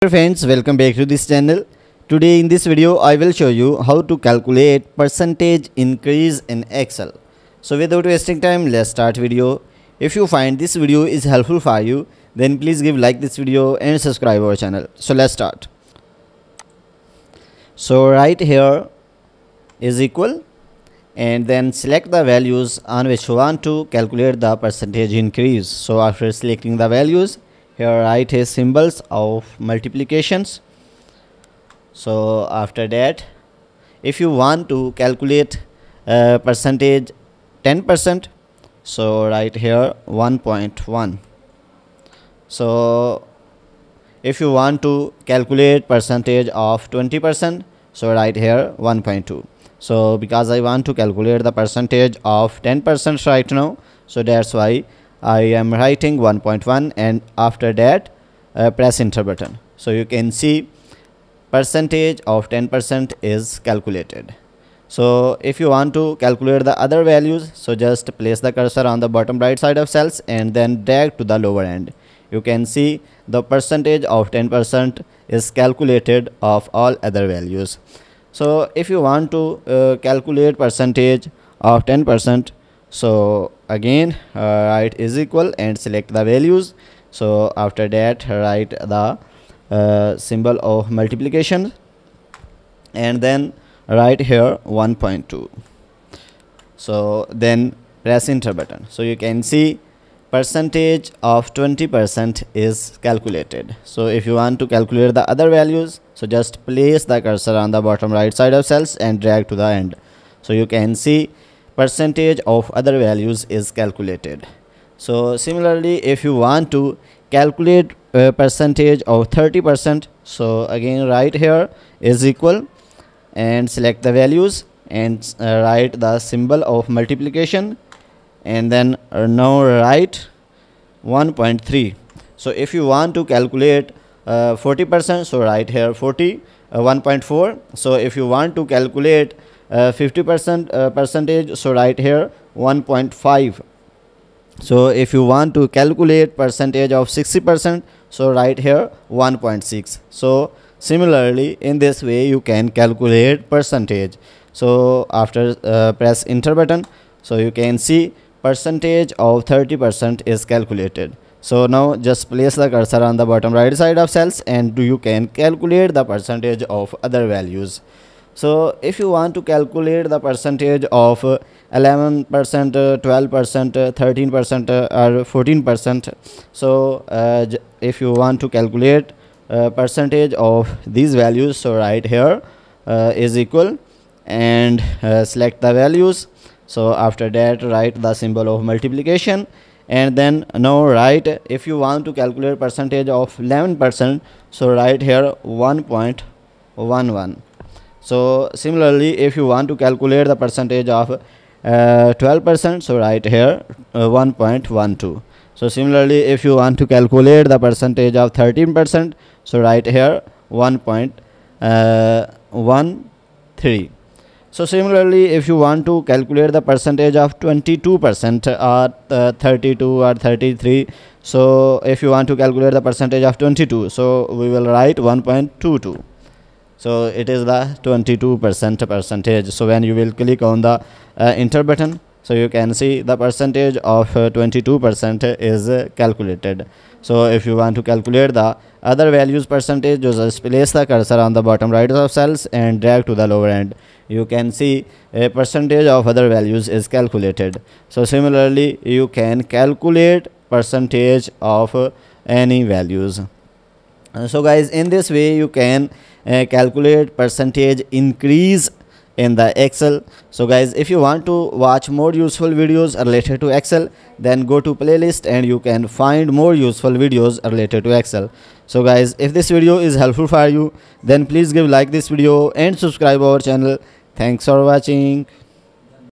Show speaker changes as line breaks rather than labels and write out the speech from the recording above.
Hello friends, welcome back to this channel. Today in this video I will show you how to calculate percentage increase in Excel. So without wasting time, let's start video. If you find this video is helpful for you, then please give like this video and subscribe our channel. So let's start. So right here is equal, and then select the values on which you want to calculate the percentage increase. So after selecting the values, here write his symbols of multiplications. So after that, if you want to calculate percentage 10%, so write here 1.1. So if you want to calculate percentage of 20%, so write here 1.2. So because I want to calculate the percentage of 10% right now, so that's why I am writing 1.1, and after that press enter button. So you can see percentage of 10% is calculated. So if you want to calculate the other values, so just place the cursor on the bottom right side of cells and then drag to the lower end. You can see the percentage of 10% is calculated of all other values. So if you want to calculate percentage of 10%, so again write is equal and select the values. So after that write the symbol of multiplication and then write here 1.2. so then press enter button. So you can see percentage of 20% is calculated. So if you want to calculate the other values, so just place the cursor on the bottom right side of cells and drag to the end. So you can see percentage of other values is calculated. So similarly, if you want to calculate percentage of 30%, so again write here is equal and select the values and write the symbol of multiplication and then now write 1.3. So if you want to calculate 40%, so write here 1.4. so if you want to calculate 50% percentage, so write here 1.5. so if you want to calculate percentage of 60%, so write here 1.6. so similarly in this way you can calculate percentage. So after press enter button, so you can see percentage of 30% is calculated. So now just place the cursor on the bottom right side of cells and you can calculate the percentage of other values. So if you want to calculate the percentage of 11%, 12%, 13% or 14%, so if you want to calculate percentage of these values, so write here is equal and select the values. So after that write the symbol of multiplication and then now write, if you want to calculate percentage of 11%, so write here 1.11. so similarly if you want to calculate the percentage of 12%, so write here 1.12. so similarly if you want to calculate the percentage of 13%, so write here 1.13. so similarly if you want to calculate the percentage of 22% or 32 or 33, so if you want to calculate the percentage of 22, so we will write 1.22. so it is the 22% percentage. So when you will click on the enter button, so you can see the percentage of 22% is calculated. So if you want to calculate the other values percentage, just place the cursor on the bottom right of cells and drag to the lower end. You can see a percentage of other values is calculated. So similarly you can calculate percentage of any values. So guys, in this way you can calculate percentage increase in the Excel. So guys, if you want to watch more useful videos related to Excel, then go to playlist and you can find more useful videos related to Excel. So guys, if this video is helpful for you, then please give like this video and subscribe our channel. Thanks for watching.